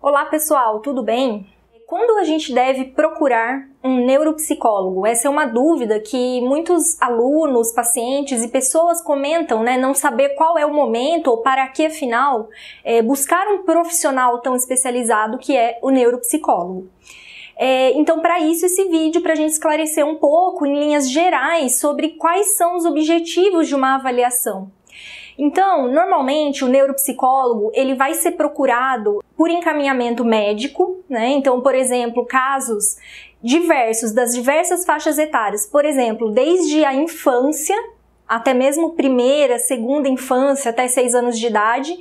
Olá pessoal, tudo bem? Quando a gente deve procurar um neuropsicólogo? Essa é uma dúvida que muitos alunos, pacientes e pessoas comentam, né? Não saber qual é o momento ou para que, afinal, buscar um profissional tão especializado que é o neuropsicólogo. Então, para isso, esse vídeo, para a gente esclarecer um pouco, em linhas gerais, sobre quais são os objetivos de uma avaliação. Então, normalmente, o neuropsicólogo, ele vai ser procurado por encaminhamento médico, né? Então, por exemplo, casos diversos, das diversas faixas etárias, por exemplo, desde a infância, até mesmo primeira, segunda infância, até 6 anos de idade,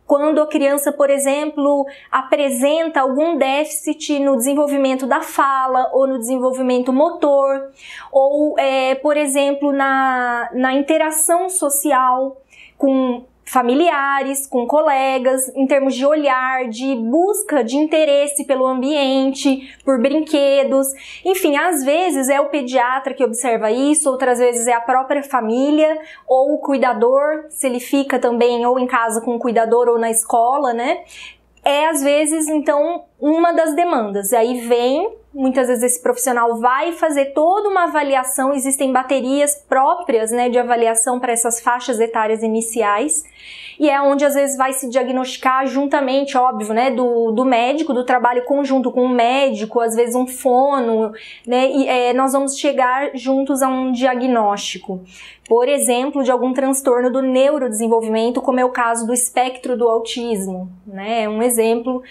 quando a criança, por exemplo, apresenta algum déficit no desenvolvimento da fala ou no desenvolvimento motor, ou, por exemplo, na interação social com familiares, com colegas, em termos de olhar, de busca de interesse pelo ambiente, por brinquedos. Enfim, às vezes é o pediatra que observa isso, outras vezes é a própria família ou o cuidador, se ele fica também ou em casa com o cuidador ou na escola, né? Às vezes, então, uma das demandas. E aí vem, muitas vezes esse profissional vai fazer toda uma avaliação, existem baterias próprias, né, de avaliação para essas faixas etárias iniciais, e é onde às vezes vai se diagnosticar juntamente, óbvio, né, do médico, do trabalho conjunto com o médico, às vezes um fono, né, e nós vamos chegar juntos a um diagnóstico. Por exemplo, de algum transtorno do neurodesenvolvimento, como é o caso do espectro do autismo, né? É um exemplo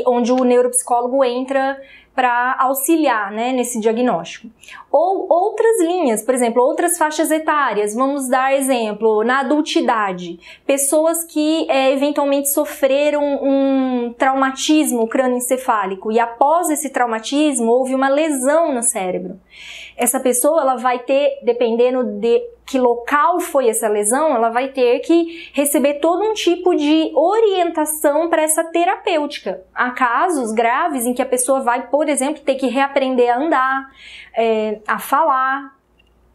onde o neuropsicólogo entra para auxiliar, né, nesse diagnóstico. Ou outras linhas, por exemplo, outras faixas etárias, vamos dar exemplo, na adultidade, pessoas que eventualmente sofreram um traumatismo crânioencefálico e após esse traumatismo houve uma lesão no cérebro. Essa pessoa, ela vai ter, dependendo de que local foi essa lesão, ela vai ter que receber todo um tipo de orientação para essa terapêutica. Há casos graves em que a pessoa vai, por exemplo, ter que reaprender a andar, a falar,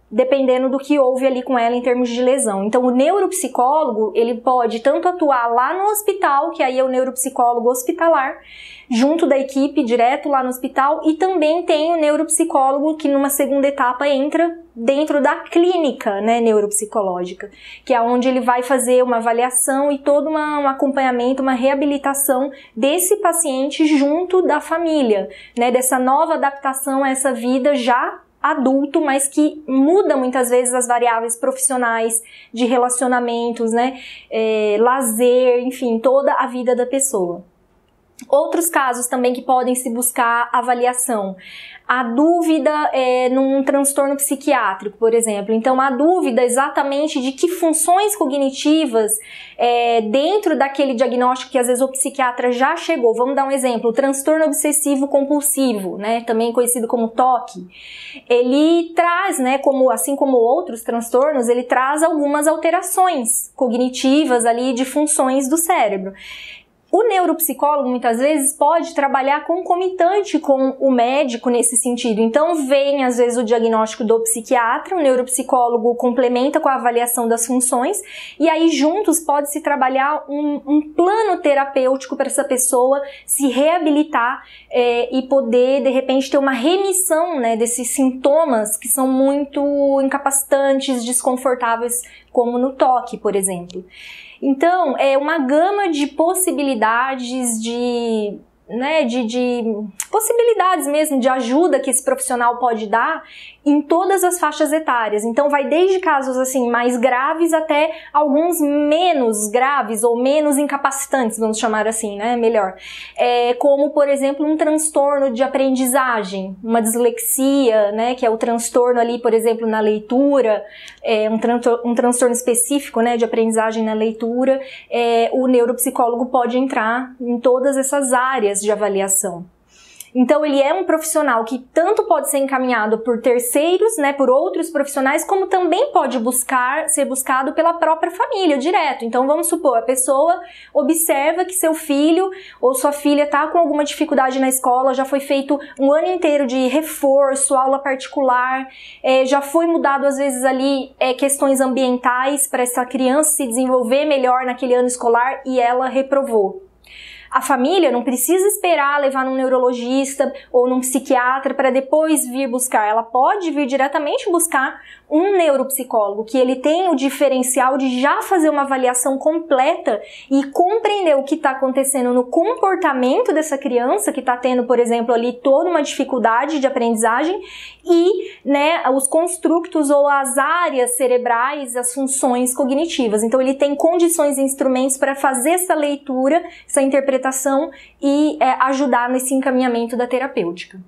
dependendo do que houve ali com ela em termos de lesão. Então, o neuropsicólogo, ele pode tanto atuar lá no hospital, que aí é o neuropsicólogo hospitalar, junto da equipe, direto lá no hospital, e também tem o neuropsicólogo que numa segunda etapa entra dentro da clínica, né, neuropsicológica, que é onde ele vai fazer uma avaliação e todo um acompanhamento, uma reabilitação desse paciente junto da família, né, dessa nova adaptação a essa vida já adulto, mas que muda muitas vezes as variáveis profissionais, de relacionamentos, né, lazer, enfim, toda a vida da pessoa. Outros casos também que podem se buscar avaliação. A dúvida num transtorno psiquiátrico, por exemplo. Então, a dúvida exatamente de que funções cognitivas dentro daquele diagnóstico que às vezes o psiquiatra já chegou. Vamos dar um exemplo, o transtorno obsessivo compulsivo, né, também conhecido como TOC. Ele traz, né, assim como outros transtornos, ele traz algumas alterações cognitivas ali de funções do cérebro. O neuropsicólogo, muitas vezes, pode trabalhar concomitante com o médico nesse sentido. Então, vem, às vezes, o diagnóstico do psiquiatra, o neuropsicólogo complementa com a avaliação das funções, e aí, juntos, pode-se trabalhar um plano terapêutico para essa pessoa se reabilitar e poder, de repente, ter uma remissão, né, desses sintomas que são muito incapacitantes, desconfortáveis, como no TOC, por exemplo. Então, é uma gama de possibilidades de possibilidades mesmo de ajuda que esse profissional pode dar em todas as faixas etárias. Então vai desde casos assim mais graves até alguns menos graves ou menos incapacitantes, vamos chamar assim, né, melhor. Como, por exemplo, um transtorno de aprendizagem, uma dislexia, né, que é o transtorno ali, por exemplo, na leitura, um transtorno específico, né, de aprendizagem na leitura. O neuropsicólogo pode entrar em todas essas áreas de avaliação. Então, ele é um profissional que tanto pode ser encaminhado por terceiros, né, por outros profissionais, como também pode ser buscado pela própria família, direto. Então, vamos supor, a pessoa observa que seu filho ou sua filha está com alguma dificuldade na escola, já foi feito um ano inteiro de reforço, aula particular, já foi mudado, às vezes, ali questões ambientais para essa criança se desenvolver melhor naquele ano escolar e ela reprovou. A família não precisa esperar levar num neurologista ou num psiquiatra para depois vir buscar. Ela pode vir diretamente buscar um neuropsicólogo, que ele tem o diferencial de já fazer uma avaliação completa e compreender o que está acontecendo no comportamento dessa criança que está tendo, por exemplo, ali toda uma dificuldade de aprendizagem e, né, os construtos ou as áreas cerebrais, as funções cognitivas. Então ele tem condições e instrumentos para fazer essa leitura, essa interpretação e ajudar nesse encaminhamento da terapêutica.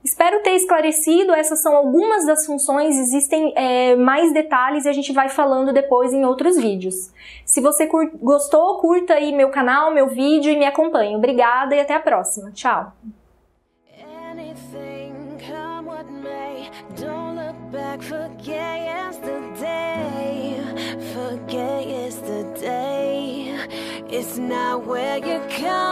Espero ter esclarecido, essas são algumas das funções, existem mais detalhes e a gente vai falando depois em outros vídeos. Se você gostou, curta aí meu canal, meu vídeo e me acompanhe. Obrigada e até a próxima. Tchau! It's not where you come